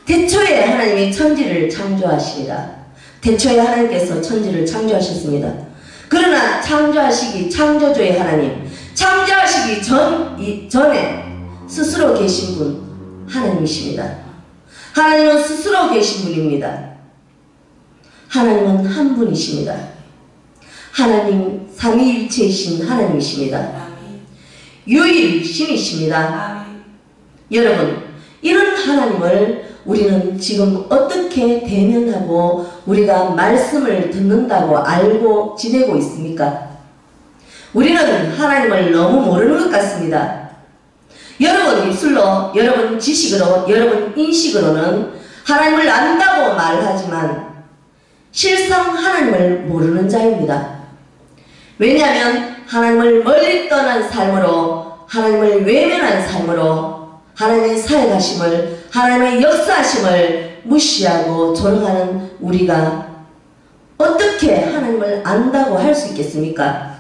태초에 하나님이 천지를 창조하시니라. 태초에 하나님께서 천지를 창조하셨습니다. 그러나 창조주의 하나님, 창조하시기 전에 스스로 계신 분 하나님이십니다. 하나님은 스스로 계신 분입니다. 하나님은 한 분이십니다. 하나님 삼위일체이신 하나님이십니다. 유일신이십니다. 여러분, 이런 하나님을 우리는 지금 어떻게 대면하고 우리가 말씀을 듣는다고 알고 지내고 있습니까? 우리는 하나님을 너무 모르는 것 같습니다. 여러분 입술로, 여러분 지식으로, 여러분 인식으로는 하나님을 안다고 말하지만 실상 하나님을 모르는 자입니다. 왜냐하면 하나님을 멀리 떠난 삶으로, 하나님을 외면한 삶으로 하나님의 사역하심을, 하나님의 역사하심을 무시하고 조롱하는 우리가 어떻게 하나님을 안다고 할 수 있겠습니까?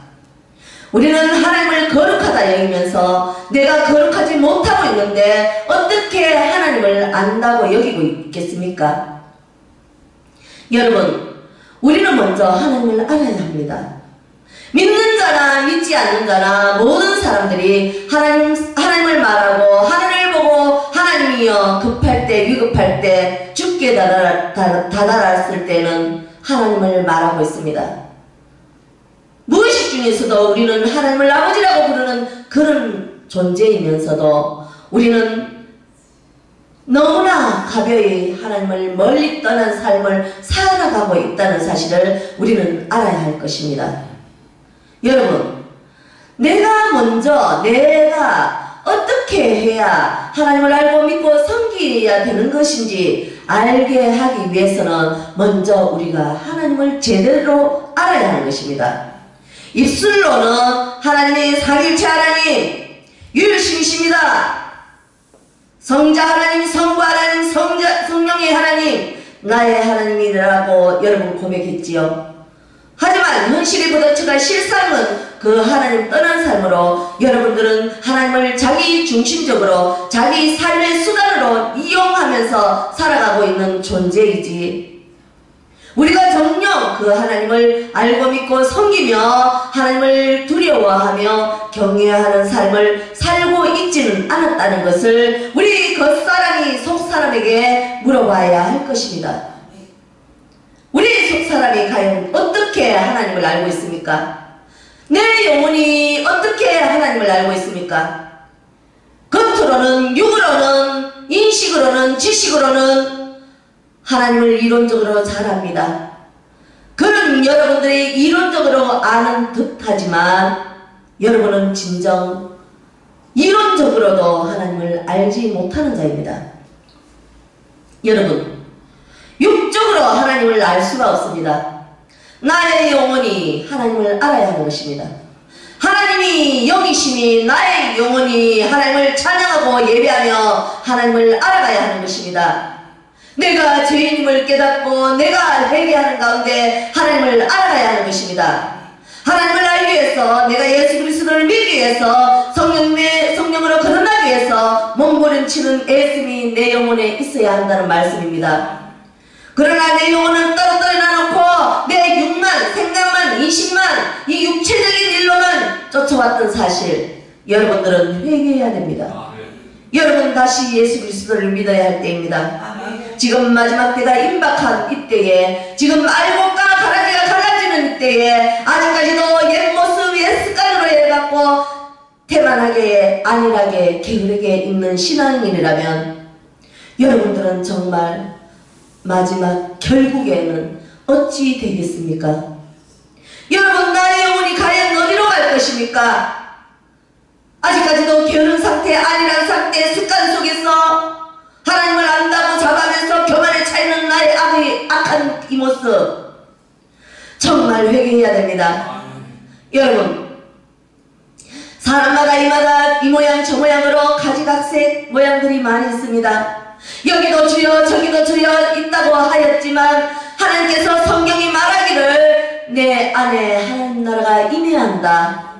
우리는 하나님을 거룩하다 여기면서 내가 거룩하지 못하고 있는데 어떻게 하나님을 안다고 여기고 있겠습니까? 여러분, 우리는 먼저 하나님을 알아야 합니다. 믿는 자나 믿지 않는 자나 모든 사람들이 하나님을 말하고 하늘을 보고 하나님이여 급할 때, 위급할 때, 죽게 다다랐을 때는 하나님을 말하고 있습니다. 무의식 중에서도 우리는 하나님을 아버지라고 부르는 그런 존재이면서도 우리는 너무나 가벼이 하나님을 멀리 떠난 삶을 살아가고 있다는 사실을 우리는 알아야 할 것입니다. 여러분, 내가 어떻게 해야 하나님을 알고 믿고 섬겨야 되는 것인지 알게 하기 위해서는 먼저 우리가 하나님을 제대로 알아야 하는 것입니다. 입술로는 하나님의 삼위일체 하나님, 유일신이십니다. 성자 하나님, 성부 하나님, 성령의 하나님, 나의 하나님이라고 여러분 고백했지요. 하지만 현실이 부딪혀갈 실상은 그 하나님 떠난 삶으로 여러분들은 하나님을 자기 중심적으로 자기 삶의 수단으로 이용하면서 살아가고 있는 존재이지, 우리가 정녕 그 하나님을 알고 믿고 섬기며 하나님을 두려워하며 경외하는 삶을 살고 있지는 않았다는 것을 우리 겉사람이 속사람에게 물어봐야 할 것입니다. 우리 속사람이 과연 어떻게 하나님을 알고 있습니까? 내 영혼이 어떻게 하나님을 알고 있습니까? 겉으로는, 육으로는, 인식으로는, 지식으로는 하나님을 이론적으로 잘 압니다. 그런 여러분들이 이론적으로 아는 듯하지만 여러분은 진정 이론적으로도 하나님을 알지 못하는 자입니다. 여러분, 육적으로 하나님을 알 수가 없습니다. 나의 영혼이 하나님을 알아야 하는 것입니다. 하나님이 영이시니 나의 영혼이 하나님을 찬양하고 예배하며 하나님을 알아가야 하는 것입니다. 내가 죄인임을 깨닫고 내가 회개하는 가운데 하나님을 알아가야 하는 것입니다. 하나님을 알기 위해서, 내가 예수 그리스도를 믿기 위해서, 성령으로 거듭나기 위해서 몸부림치는 애씀이 내 영혼에 있어야 한다는 말씀입니다. 그러나 내 영혼은 떨어뜨려 놔놓고 내 육만, 생각만, 인식만, 이 육체적인 일로만 쫓아왔던 사실, 여러분들은 회개해야 됩니다. 여러분 다시 예수 그리스도를 믿어야 할 때입니다. 지금 마지막 때가 임박한 이때에, 지금 알곡과 가라지가 갈라지는 이때에 아직까지도 옛 모습, 옛 습관으로 해갖고 태만하게, 안일하게, 게으르게 있는 신앙인이라면 여러분들은 정말 마지막 결국에는 어찌 되겠습니까? 여러분, 나의 영혼이 과연 어디로 갈 것입니까? 아직까지도 게으른 상태, 안일한 상태, 습관 속에서 하나님을 안다고 잡아면서 교만에 차이는 나의 악한 이 모습, 정말 회개해야 됩니다. 여러분, 사람마다 이마다 이 모양 저 모양으로 가지각색 모양들이 많이 있습니다. 여기도 주여 저기도 주여 있다고 하였지만 하나님께서 성경이 말하기를 내 안에 하나님 나라가 임해한다,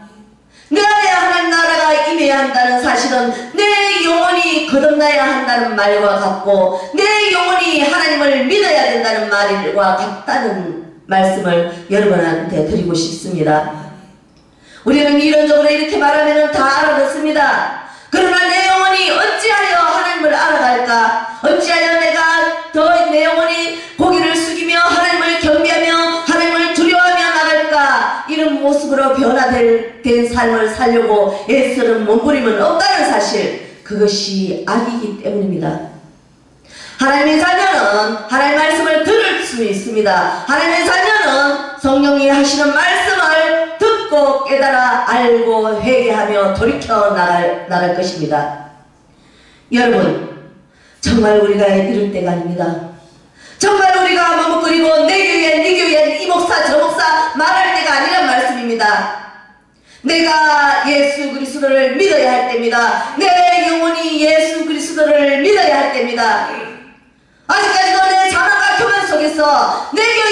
내 안에 하나님 나라가 임해야 한다는 사실은 내 영혼이 거듭나야 한다는 말과 같고, 내 내 영혼이 하나님을 믿어야 된다는 말과 같다는 말씀을 여러분한테 드리고 싶습니다. 우리는 이론적으로 이렇게 말하면 다 알아듣습니다. 그러나 내 영혼이 어찌하여 하나님을 알아갈까? 어찌하여 내가 더 내 영혼이 고개를 숙이며 하나님을 경배하며 하나님을 두려워하며 나갈까? 이런 모습으로 변화된 삶을 살려고 애쓰는 몸부림은 없다는 사실, 그것이 악이기 때문입니다. 하나님의 자녀는 하나님의 말씀을 들을 수 있습니다. 하나님의 자녀는 성령이 하시는 말씀을 듣고 깨달아 알고 회개하며 돌이켜 나갈 것입니다. 여러분, 정말 우리가 이럴 때가 아닙니다. 정말 우리가 머뭇거리고 내 교회, 네 교회, 이 목사, 저 목사 말할 때가 아니란 말씀입니다. 내가 예수 그리스도를 믿어야 할 때입니다. 내 영혼이 예수 그리스도를 믿어야 할 때입니다. 아직까지도 내 자녀가 교회 속에서 내 교회,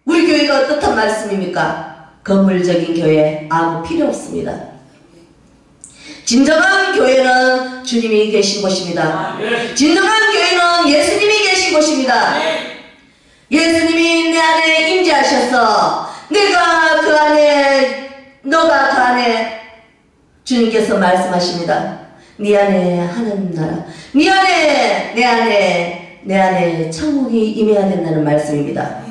우리 교회가 어떻단 말씀입니까? 건물적인 교회 아무 필요 없습니다. 진정한 교회는 주님이 계신 곳입니다. 진정한 교회는 예수님이 계신 곳입니다. 예수님이 내 안에 임재하셔서 내가 그 안에, 너가 그 안에, 주님께서 말씀하십니다. 네 안에 하나님 나라, 네 안에, 내 안에 천국이 임해야 된다는 말씀입니다.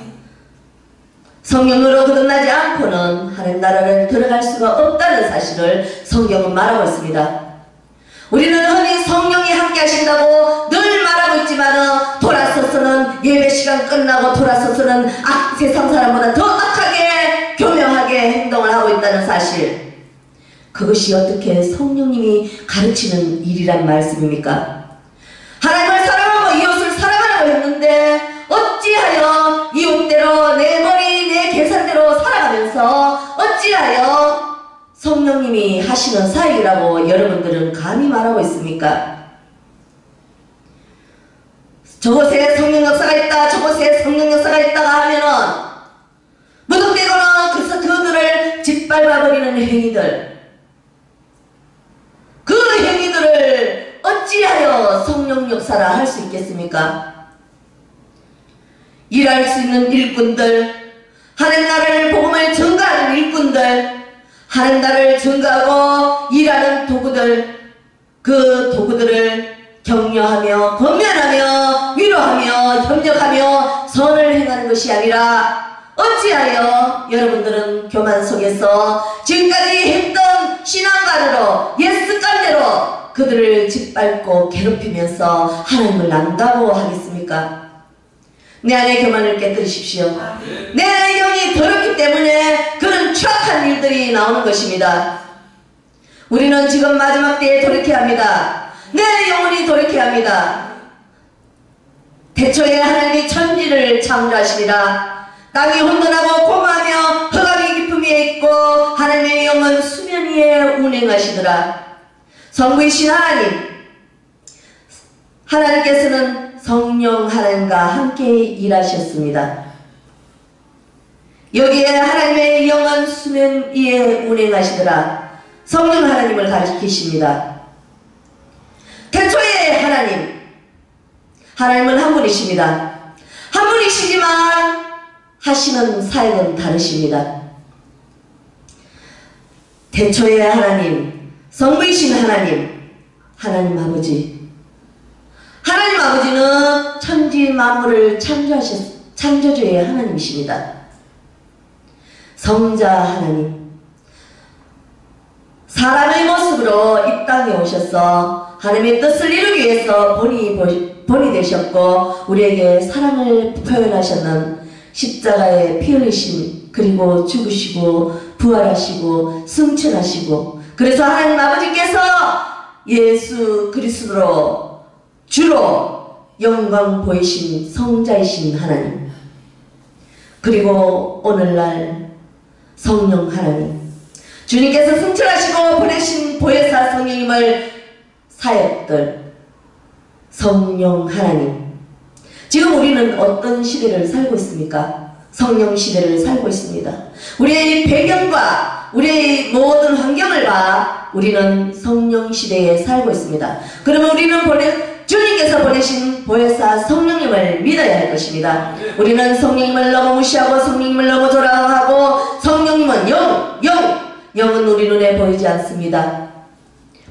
성령으로 거듭나지 않고는 하나님 나라를 들어갈 수가 없다는 사실을 성경은 말하고 있습니다. 우리는 흔히 성령이 함께 하신다고 늘 말하고 있지만 돌아서서는 예배 시간 끝나고 돌아서서는 세상 사람보다 더 악하게 교묘하게 행동을 하고 있다는 사실, 그것이 어떻게 성령님이 가르치는 일이란 말씀입니까? 하나님을 사랑하고 이웃을 사랑하라고 했는데 어찌하여 이웃대로 내 머리 내 계산대로 살아가면서 어찌하여 성령님이 하시는 사역이라고 여러분들은 감히 말하고 있습니까? 저곳에 성령 역사가 있다, 저곳에 성령 역사가 있다가 하면은 무턱대거나 그래서 그들을 짓밟아버리는 행위들, 그 행위들을 어찌하여 성령 역사라 할 수 있겠습니까? 일할 수 있는 일꾼들, 하나님 나라를 복음을 전가하는 일꾼들, 하나님 나라를 전가하고 일하는 도구들, 그 도구들을 격려하며 권면하며 위로하며 협력하며 선을 행하는 것이 아니라 어찌하여 여러분들은 교만 속에서 지금까지 했던 신앙관으로 옛 습관대로 그들을 짓밟고 괴롭히면서 하나님을 안다고 하겠습니까? 내 안의 교만을 깨뜨리십시오. 내 안의 영이 더럽기 때문에 그런 추악한 일들이 나오는 것입니다. 우리는 지금 마지막 때에 돌이켜야 합니다. 내 영혼이 돌이켜야 합니다. 태초에 하나님이 천지를 창조하시니라. 땅이 혼돈하고 공허하며 흑암이 깊음 위에 있고 하나님의 영은 수면 위에 운행하시더라. 성부이신 하나님께서는 성령 하나님과 함께 일하셨습니다. 여기에 하나님의 영은 수면 위에 운행하시더라. 성령 하나님을 가리키십니다. 태초에 하나님은 한 분이십니다. 한 분이시지만 하시는 사역은 다르십니다. 태초에 하나님, 성부이신 하나님 아버지, 하나님 아버지는 천지 만물을 창조주의 하나님이십니다. 성자 하나님, 사람의 모습으로 이 땅에 오셔서 하나님의 뜻을 이루기 위해서 본이 되셨고 우리에게 사랑을 표현하셨는 십자가에 피 흘리심, 그리고 죽으시고 부활하시고 승천하시고, 그래서 하나님 아버지께서 예수 그리스도로 주로 영광 보이신 성자이신 하나님, 그리고 오늘날 성령 하나님, 주님께서 승천하시고 보내신 보혜사 성령님을 사역들 성령 하나님, 지금 우리는 어떤 시대를 살고 있습니까? 성령 시대를 살고 있습니다. 우리의 배경과 우리의 모든 환경을 봐 우리는 성령 시대에 살고 있습니다. 그러면 우리는 주님께서 보내신 보혜사 성령님을 믿어야 할 것입니다. 우리는 성령님을 너무 무시하고 성령님을 너무 조롱하고 성령님은 영은 우리 눈에 보이지 않습니다.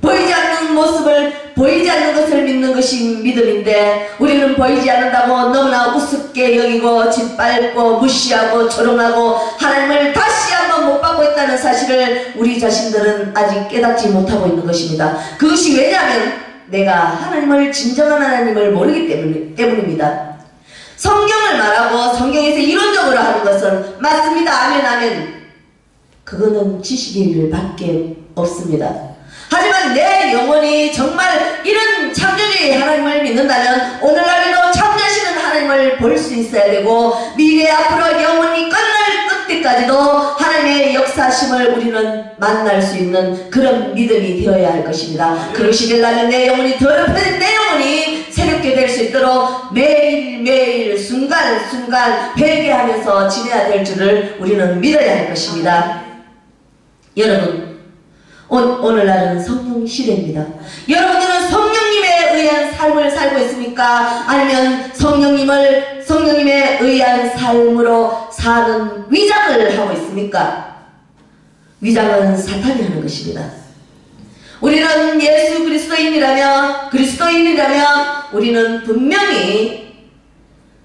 보이지 않는 모습을, 보이지 않는 것을 믿는 것이 믿음인데 우리는 보이지 않는다고 너무나 우습게 여기고 짓밟고 무시하고 조롱하고 하나님을 다시 한번 못 받고 있다는 사실을 우리 자신들은 아직 깨닫지 못하고 있는 것입니다. 그것이 왜냐하면 내가 하나님을, 진정한 하나님을 모르기 때문입니다. 성경을 말하고 성경에서 이론적으로 하는 것은 맞습니다. 아멘 아멘. 그거는 지식의 일밖에 없습니다. 하지만 내 영혼이 정말 이런 창조주의 하나님을 믿는다면 오늘날에도 창조하시는 하나님을 볼 수 있어야 되고 미래 앞으로 영원히 끝날 끝때까지도 하나님의 역사심을 우리는 만날 수 있는 그런 믿음이 되어야 할 것입니다. 그것이 되려면 내 영혼이 더럽혀진 내 영혼이 새롭게 될 수 있도록 매일매일 순간순간 회개하면서 지내야 될 줄을 우리는 믿어야 할 것입니다. 여러분, 오늘날은 성령 시대입니다. 여러분들은 성령님에 의한 삶을 살고 있습니까? 아니면 성령님에 의한 삶으로 사는 위장을 하고 있습니까? 위장은 사탄이 하는 것입니다. 우리는 예수 그리스도인이라면 우리는 분명히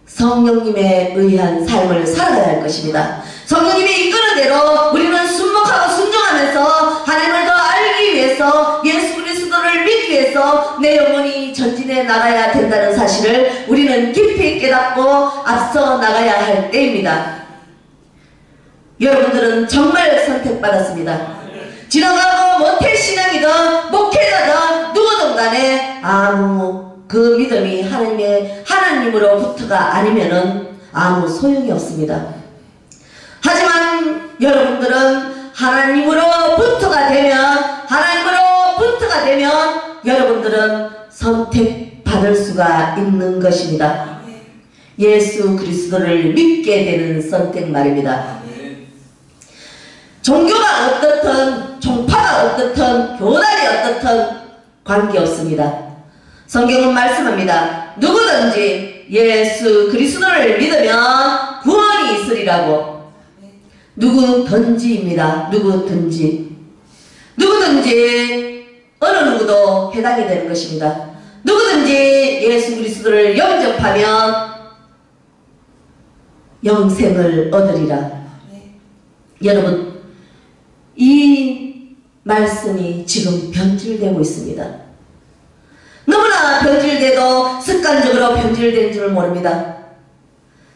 성령님에 의한 삶을 살아가야 할 것입니다. 성령님이 이끄는 대로 우리는 순복하고 순종하면서 하나님을 더 알기 위해서, 예수 그리스도를 믿기 위해서 내 영혼이 전진해 나가야 된다는 사실을 우리는 깊이 깨닫고 앞서 나가야 할 때입니다. 여러분들은 정말 선택받았습니다. 지나가고 모태신앙이든 목회자든 누구든 간에 아무 그 믿음이 하나님으로부터가 아니면은 아무 소용이 없습니다. 하지만 여러분들은 하나님으로부터가 되면 여러분들은 선택받을 수가 있는 것입니다. 예수 그리스도를 믿게 되는 선택 말입니다. 종교가 어떻든, 종파가 어떻든, 교단이 어떻든 관계없습니다. 성경은 말씀합니다. 누구든지 예수 그리스도를 믿으면 구원이 있으리라고. 누구든지입니다. 누구든지 어느 누구도 해당이 되는 것입니다. 누구든지 예수 그리스도를 영접하면 영생을 얻으리라. 여러분, 이 말씀이 지금 변질되고 있습니다. 너무나 변질돼도 습관적으로 변질된 줄 모릅니다.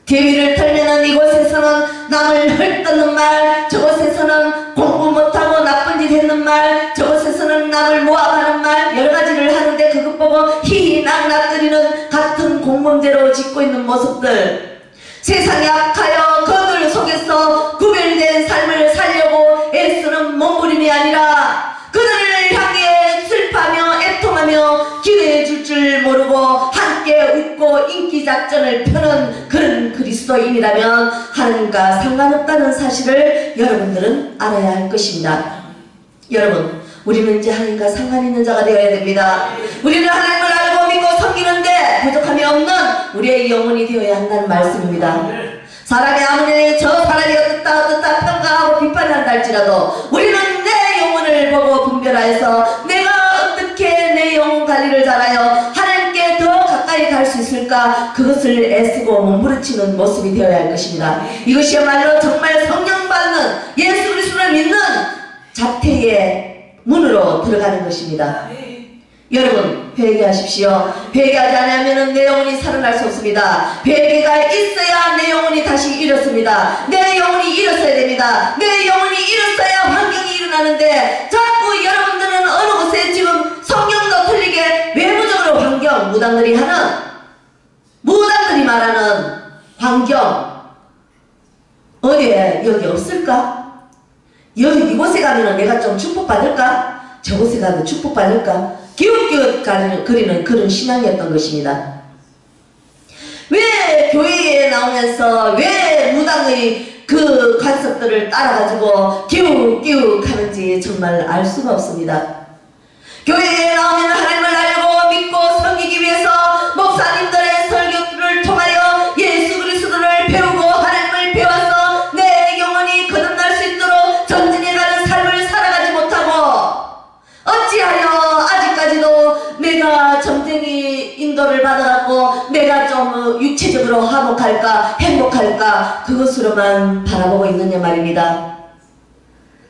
개위를 털면은 이곳에서는 남을 헐뜯는 말, 저곳에서는 공부 못하고 나쁜 짓 했는 말, 저곳에서는 남을 모함하는 말, 여러 가지를 하는데 그것 보고 히히 낙낙거리는 같은 공범대로 짓고 있는 모습들, 세상에 악하여 그들 속에서 구별된 삶을 살려고 애쓰는 몸부림이 아니라 그들을 향해 슬퍼하며 애통하며 기도해 줄 줄 모르고 함께 웃고 인기작전을 펴는 그런 그리스도인이라면 하나님과 상관없다는 사실을 여러분들은 알아야 할 것입니다. 여러분, 우리는 이제 하나님과 상관 있는 자가 되어야 됩니다. 우리는 하나님을 알고 믿고 섬기는데 부족함이 없는 우리의 영혼이 되어야 한다는 말씀입니다. 사람이 아무리 저 사람이 어떻다 평가하고 비판한다 할지라도 우리는 내 영혼을 보고 분별하여서 내가 어떻게 내 영혼 관리를 잘하여 하나님께 더 가까이 갈 수 있을까, 그것을 애쓰고 몸부림치는 모습이 되어야 할 것입니다. 이것이야말로 정말 성령 받는 예수 그리스도를 믿는 자태의 문으로 들어가는 것입니다. 여러분, 회개하십시오. 회개하지 않으면 내 영혼이 살아날 수 없습니다. 회개가 있어야 내 영혼이 다시 일었습니다. 내 영혼이 일었어야 됩니다. 내 영혼이 일었어야 환경이 일어나는데 자꾸 여러분들은 어느 곳에 지금 성경도 틀리게 외부적으로 환경, 무당들이 말하는 환경 어디에 여기 없을까? 이곳에 가면 내가 좀 축복받을까? 저곳에 가면 축복받을까? 기웃기웃 거리는 그런 신앙이었던 것입니다. 왜 교회에 나오면서 왜 무당의 그 관습들을 따라가지고 기웃기웃 하는지 정말 알 수가 없습니다. 교회에 나오면 하나님을 알고 믿고 섬기기 위해서 인도를 받아갖고 내가 좀 육체적으로 화목할까 행복할까 그것으로만 바라보고 있느냐 말입니다.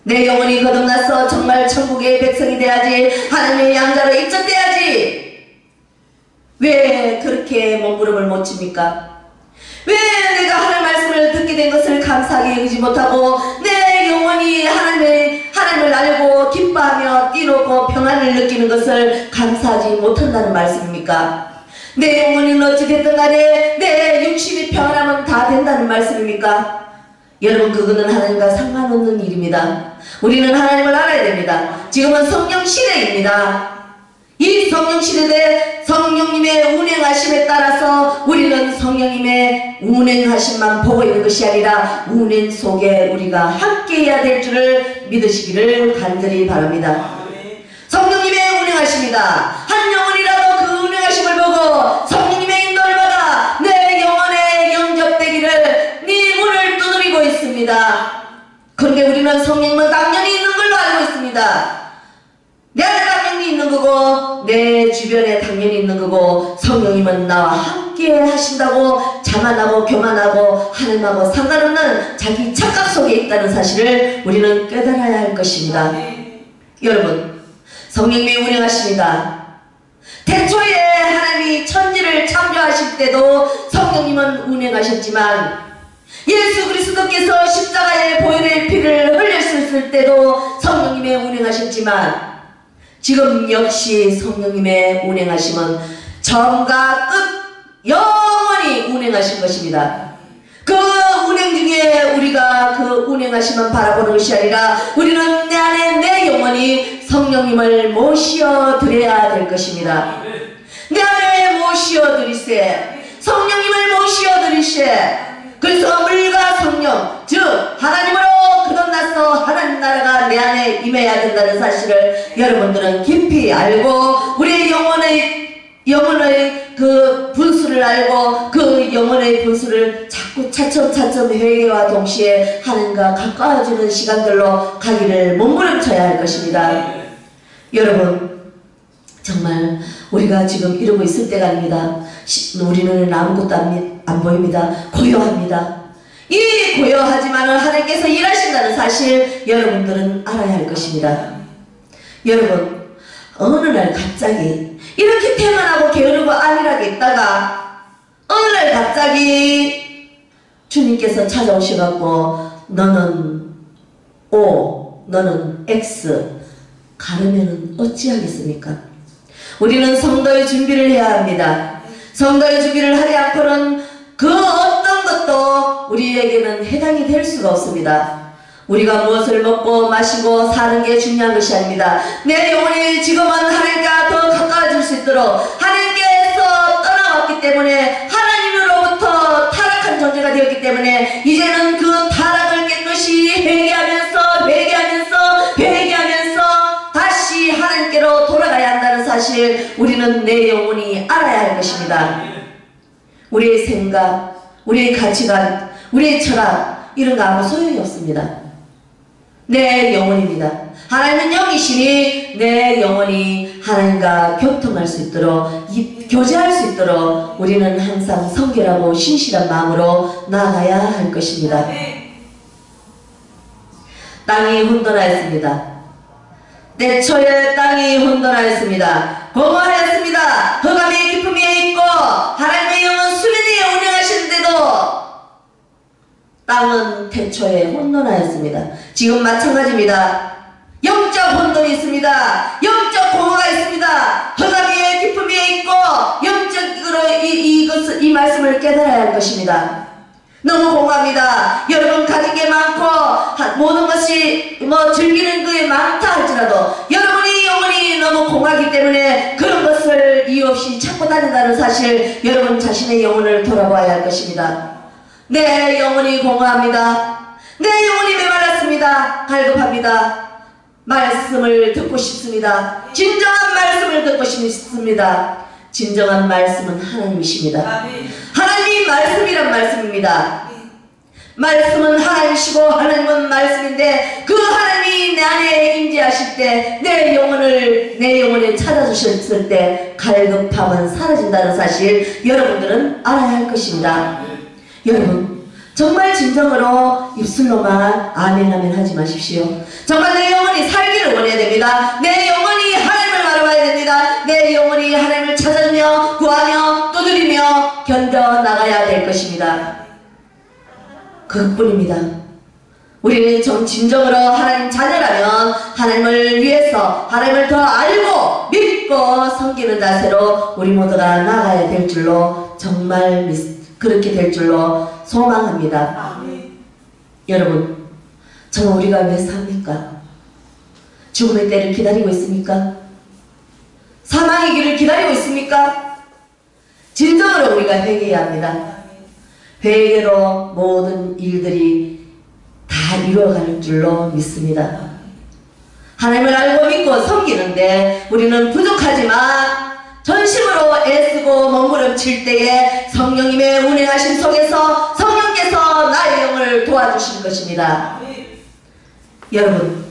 내 영혼이 거듭나서 정말 천국의 백성이 돼야지, 하나님의 양자로 입적돼야지. 왜 그렇게 몸부림을 못 칩니까? 왜 내가 하나님의 말씀을 듣게 된 것을 감사하게 여기지 못하고 내 영혼이 하나님을 알고 기뻐하며 뛰노고 평안을 느끼는 것을 감사하지 못한다는 말씀입니까? 내 영혼이 어찌됐든 간에 내 육신이 평안하면 다 된다는 말씀입니까? 여러분, 그거는 하나님과 상관없는 일입니다. 우리는 하나님을 알아야 됩니다. 지금은 성령 시대입니다. 이 성령 시대에 성령님의 운행하심에 따라서 우리는 성령님의 운행하심만 보고 있는 것이 아니라 운행 속에 우리가 함께 해야 될 줄을 믿으시기를 간절히 바랍니다. 성령님의 운행하심이다. 한 영혼이라도 그 운행하심을 보고 성령님의 인도를 받아 내 영혼에 영접되기를 네 문을 두드리고 있습니다. 그런데 우리는 성령님은 당연히 있는 걸로 알고 있습니다. 내 안에 당연히 있는 거고 내 주변에 당연히 있는 거고, 성령님은 나와 함께 하신다고 자만하고 교만하고 하나님하고 상관없는 자기 착각 속에 있다는 사실을 우리는 깨달아야 할 것입니다. 여러분, 성령님이 운행하십니다. 태초에 하나님이 천지를 창조하실 때도 성령님은 운행하셨지만, 예수 그리스도께서 십자가에 보혈의 피를 흘렸을 때도 성령님의 운행하셨지만, 지금 역시 성령님의 운행하심은 처음과 끝 영원히 운행하신 것입니다. 그 운행 중에 우리가 그 운행하심만 바라보는 것이 아니라 우리는 내 안에 내 영혼이 성령님을 모시어 드려야 될 것입니다. 내 안에 모시어 드리세, 성령님을 모시어 드리세. 그래서 물과 성령, 즉 하나님으로 거듭나서 하나님 나라가 내 안에 임해야 된다는 사실을 여러분들은 깊이 알고, 우리의 영혼의 그 분수를 알고 그 영혼의 분수를 자꾸 차츰차츰 회개와 동시에 하나님과 가까워지는 시간들로 가기를 몸부림쳐야 할 것입니다. 여러분, 정말 우리가 지금 이러고 있을 때가 아닙니다. 우리 눈에는 아무것도 안 보입니다. 고요합니다. 이 고요하지만은 하나님께서 일하신다는 사실 여러분들은 알아야 할 것입니다. 여러분, 어느 날 갑자기 이렇게 태만하고 게으르고 안일하게 있다가 어느 날 갑자기 주님께서 찾아오셔갖고 너는 O, 너는 X 가르면은 어찌하겠습니까? 우리는 성도의 준비를 해야 합니다. 성도의 준비를 하지 않고는 그 어떤 것도 우리에게는 해당이 될 수가 없습니다. 우리가 무엇을 먹고 마시고 사는 게 중요한 것이 아닙니다. 내 영혼이 지금은 하나님과 더 가까워질 수 있도록 하나님께서 떠나왔기 때문에, 하나님으로부터 타락한 존재가 되었기 때문에 이제는 그 타락을 깨끗이 회개하면서 다시 하나님께로 돌아가야 한다는 사실 우리는 내 영혼이 알아야 할 것입니다. 우리의 생각, 우리의 가치관, 우리의 철학 이런 거 아무 소용이 없습니다. 내 영혼입니다. 하나님은 영이시니 내 영혼이 하나님과 교통할 수 있도록, 교제할 수 있도록 우리는 항상 성결하고 신실한 마음으로 나아가야 할 것입니다. 땅이 혼돈하였습니다. 태초에 땅이 혼돈하였습니다. 공허하였습니다. 흑암의 깊음 위에 있고 하나님의 영은 수면 위에 운행하시는데도 땅은 태초에 혼돈하였습니다. 지금 마찬가지입니다. 영적 혼돈이 있습니다. 영적 공허가 있습니다. 흑암 위에 깊음 위에 있고 영적으로 이 말씀을 깨달아야 할 것입니다. 너무 공허합니다. 여러분 가진 게 많고 모든 것이 즐기는 것이 많다 할지라도 여러분의 영혼이 너무 공허하기 때문에 그런 것을 이유 없이 찾고 다닌다는 사실, 여러분 자신의 영혼을 돌아봐야 할 것입니다. 내 영혼이 공허합니다. 내 영혼이 메말랐습니다. 갈급합니다. 말씀을 듣고 싶습니다. 진정한 말씀을 듣고 싶습니다. 진정한 말씀은 하나님이십니다. 하나님이 말씀이란 말씀입니다. 말씀은 하나님이시고 하나님은 말씀인데 그 하나님이 내 안에 임재하실 때 내 영혼에 찾아주셨을 때 갈급함은 사라진다는 사실 여러분들은 알아야 할 것입니다. 여러분 정말 진정으로 입술로만 아멘 아멘 하지 마십시오. 정말 내 영혼이 살기를 원해야 됩니다. 내 영혼이 하나님을 알아봐야 됩니다. 내 영혼이 하나님을 찾아주며 구하며 두드리며 견뎌나가야 될 것입니다. 그것뿐입니다. 우리는 진정으로 하나님 자녀라면 하나님을 위해서 하나님을 더 알고 믿고 섬기는 자세로 우리 모두가 나가야 될 줄로 정말 그렇게 될 줄로 소망합니다. 여러분 정말 우리가 왜 삽니까? 죽음의 때를 기다리고 있습니까? 사망의 길을 기다리고 있습니까? 진정으로 우리가 회개해야 합니다. 회개로 모든 일들이 다 이루어갈 줄로 믿습니다. 하나님을 알고 믿고 섬기는데 우리는 부족하지만 전심으로 애쓰고 몸부림칠 때에 성령님의 운행하심 속에서 성령께서 나의 영을 도와주실 것입니다. 여러분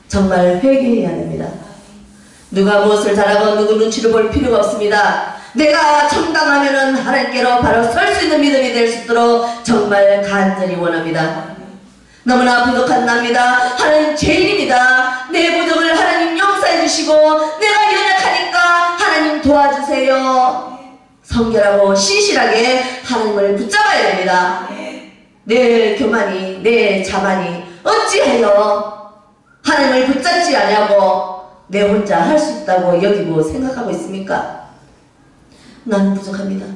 정말 회개해야 됩니다. 누가 무엇을 잘하고 누구 눈치를 볼 필요가 없습니다. 내가 청당하면은 하나님께로 바로 설 수 있는 믿음이 될 수 있도록 정말 간절히 원합니다. 너무나 부족한 납니다. 하나님 죄인입니다. 내 부족을 하나님 용서해 주시고 내가 연약하니까 하나님 도와주세요. 성결하고 신실하게 하나님을 붙잡아야 됩니다. 내 교만이 내 자만이 어찌하여 하나님을 붙잡지 않냐고 내 혼자 할 수 있다고 여기고 생각하고 있습니까? 나는 부족합니다.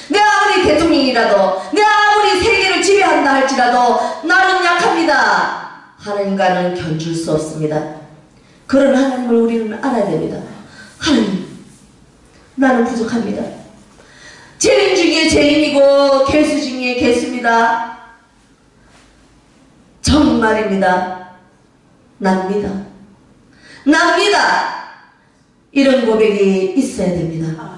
내 아무리 대통령이라도 내 아무리 세계를 지배한다 할지라도 나는 약합니다. 하나님과는 견줄 수 없습니다. 그런 하나님을 우리는 알아야 됩니다. 하나님 나는 부족합니다. 죄인 중에 죄인이고 괴수 중에 괴수입니다. 정말입니다. 납니다. 이런 고백이 있어야 됩니다.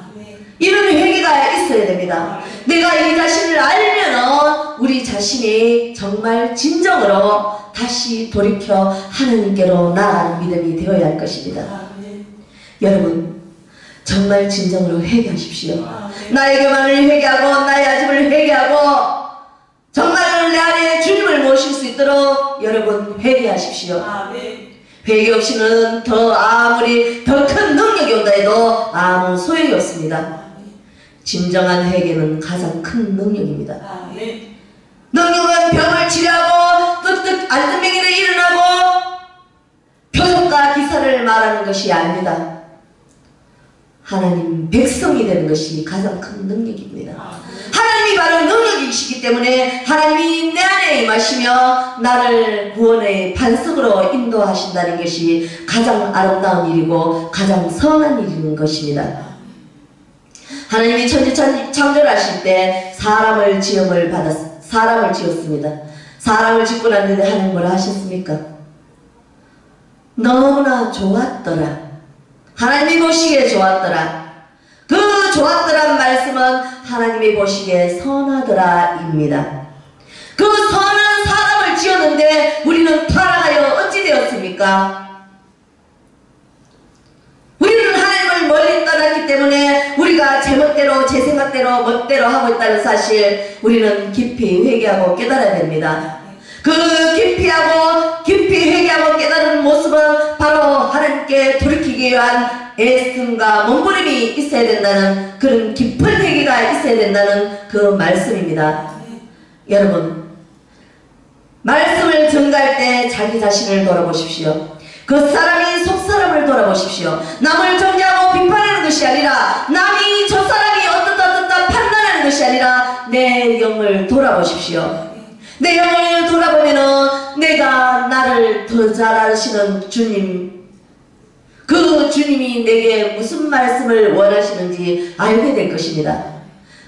이런 회개가 있어야 됩니다. 내가 이 자신을 알면 우리 자신이 정말 진정으로 다시 돌이켜 하나님께로 나아가는 믿음이 되어야 할 것입니다. 여러분 정말 진정으로 회개하십시오. 나의 교만을 회개하고 나의 아집을 회개하고 정말 내 안에 주님을 모실 수 있도록 여러분 회개하십시오. 회개 없이는 아무리 더 큰 능력이 온다 해도 아무 소용이 없습니다. 진정한 회개는 가장 큰 능력입니다. 능력은 병을 치료하고 뜨뜻 안전병이를 일어나고 표적과 기사를 말하는 것이 아닙니다. 하나님 백성이 되는 것이 가장 큰 능력입니다. 하나님이 바로 능력이시기 때문에 하나님이 내 안에 임하시며 나를 구원의 반석으로 인도하신다는 것이 가장 아름다운 일이고 가장 선한 일인 것입니다. 하나님이 천지 창조하실 때 사람을 지었습니다. 사람을 짓고 났는데 하나님 뭐라 하셨습니까? 너무나 좋았더라. 하나님이 보시기에 좋았더라. 그 좋았더란 말씀은 하나님이 보시기에 선하더라입니다. 그 선한 사람을 지었는데 우리는 타락하여 어찌 되었습니까? 우리는 하나님을 멀리 떠났기 때문에 우리가 제멋대로 제 생각대로 멋대로 하고 있다는 사실 우리는 깊이 회개하고 깨달아야 됩니다. 그 깊이 회개하고 깨달은 모습은 바로 하나님께 돌이키기 위한 애씀과 몸부림이 있어야 된다는 그런 깊은 회개가 있어야 된다는 그 말씀입니다. 여러분 말씀을 증거할 때 자기 자신을 돌아보십시오. 그 사람이 속사람을 돌아보십시오. 남을 정죄하고 비판하는 것이 아니라 남이 저 사람이 어떻다 판단하는 것이 아니라 내 영을 돌아보십시오. 내 영을 돌아보면은 내가 나를 더 잘 아시는 주님, 그 주님이 내게 무슨 말씀을 원하시는지 알게 될 것입니다.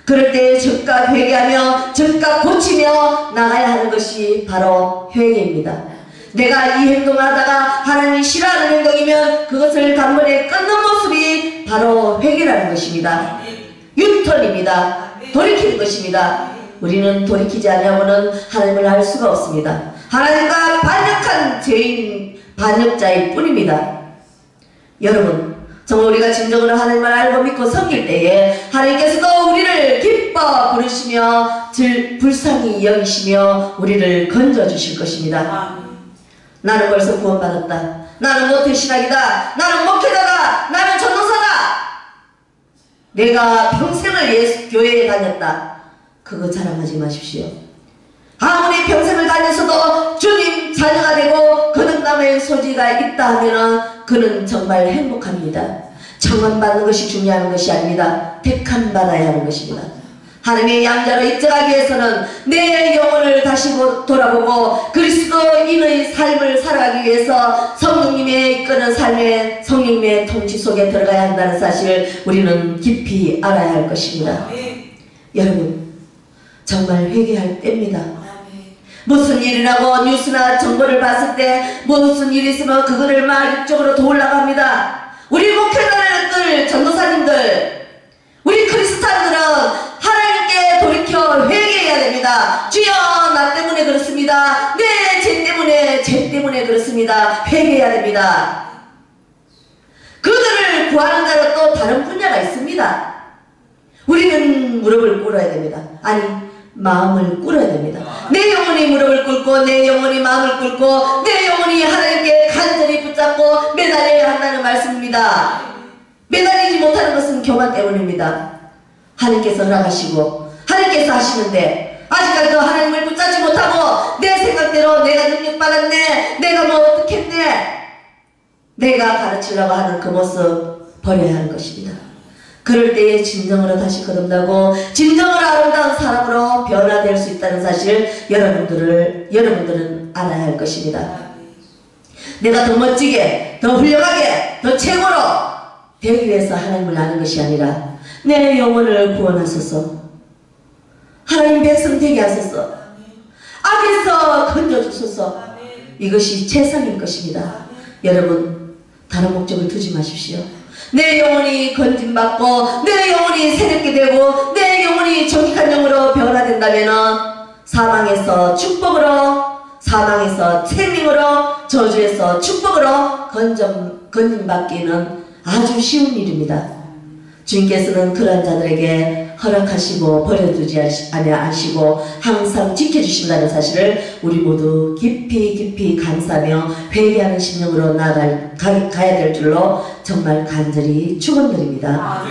그럴 때 즉각 회개하며 즉각 고치며 나가야 하는 것이 바로 회개입니다. 내가 이 행동을 하다가 하나님이 싫어하는 행동이면 그것을 단번에 끊는 모습이 바로 회개라는 것입니다. 유턴입니다. 돌이키는 것입니다. 우리는 돌이키지 않으려고는 하나님을 알 수가 없습니다. 하나님과 반역한 죄인, 반역자일 뿐입니다. 여러분, 정말 우리가 진정으로 하나님을 알고 믿고 섬길 때에 하나님께서도 우리를 기뻐 부르시며 불쌍히 여기시며 우리를 건져주실 것입니다. 나는 벌써 구원받았다. 나는 모태신학이다. 나는 목회자다. 나는 전도사다. 내가 평생을 교회에 다녔다. 그거 자랑하지 마십시오. 아무리 평생을 다녔어도 주님 자녀가 되고 거듭남의 소지가 있다 하면 그는 정말 행복합니다. 청원받는 것이 중요한 것이 아닙니다. 택함 받아야 하는 것입니다. 하나님의 양자로 입증하기 위해서는 내 영혼을 다시 돌아보고 그리스도인의 삶을 살아가기 위해서 성령님의 이끄는 삶의 성령님의 통치 속에 들어가야 한다는 사실을 우리는 깊이 알아야 할 것입니다. 여러분, 정말 회개할 때입니다. 무슨 일이라고 뉴스나 정보를 봤을 때 무슨 일이 있으면 그거를 막 이쪽으로 더 올라갑니다. 우리 목회자들, 전도사님들, 우리 크리스찬들은 하나님께 돌이켜 회개해야 됩니다. 주여, 나 때문에 그렇습니다. 네, 죄 때문에 그렇습니다. 회개해야 됩니다. 그들을 구하는 자로 또 다른 분야가 있습니다. 우리는 무릎을 꿇어야 됩니다. 아니, 마음을 꿇어야 됩니다. 내 영혼이 무릎을 꿇고 내 영혼이 마음을 꿇고 내 영혼이 하나님께 간절히 붙잡고 매달려야 한다는 말씀입니다. 매달리지 못하는 것은 교만 때문입니다. 하나님께서 허락하시고 하나님께서 하시는데 아직까지도 하나님을 붙잡지 못하고 내 생각대로 내가 능력받았네, 내가 뭐 어떻게 했네, 내가 가르치려고 하는 그 모습 버려야 하는 것입니다. 그럴 때에 진정으로 다시 거듭나고 진정으로 아름다운 사람으로 변화될 수 있다는 사실을 여러분들은 알아야 할 것입니다. 내가 더 멋지게, 더 훌륭하게, 더 최고로 되기 위해서 하나님을 아는 것이 아니라 내 영혼을 구원하소서, 하나님 백성 되게 하소서, 악에서 건져주소서, 이것이 최선일 것입니다. 여러분, 다른 목적을 두지 마십시오. 내 영혼이 건짐받고 내 영혼이 새롭게 되고 내 영혼이 정직한 영으로 변화된다면 사망에서 축복으로, 사망에서 생명으로, 저주에서 축복으로 건짐받기는 아주 쉬운 일입니다. 주님께서는 그러한 자들에게 허락하시고 버려두지 아니하시고 항상 지켜주신다는 사실을 우리 모두 깊이 감사하며 회개하는 심령으로 가야 될 줄로 정말 간절히 축원드립니다.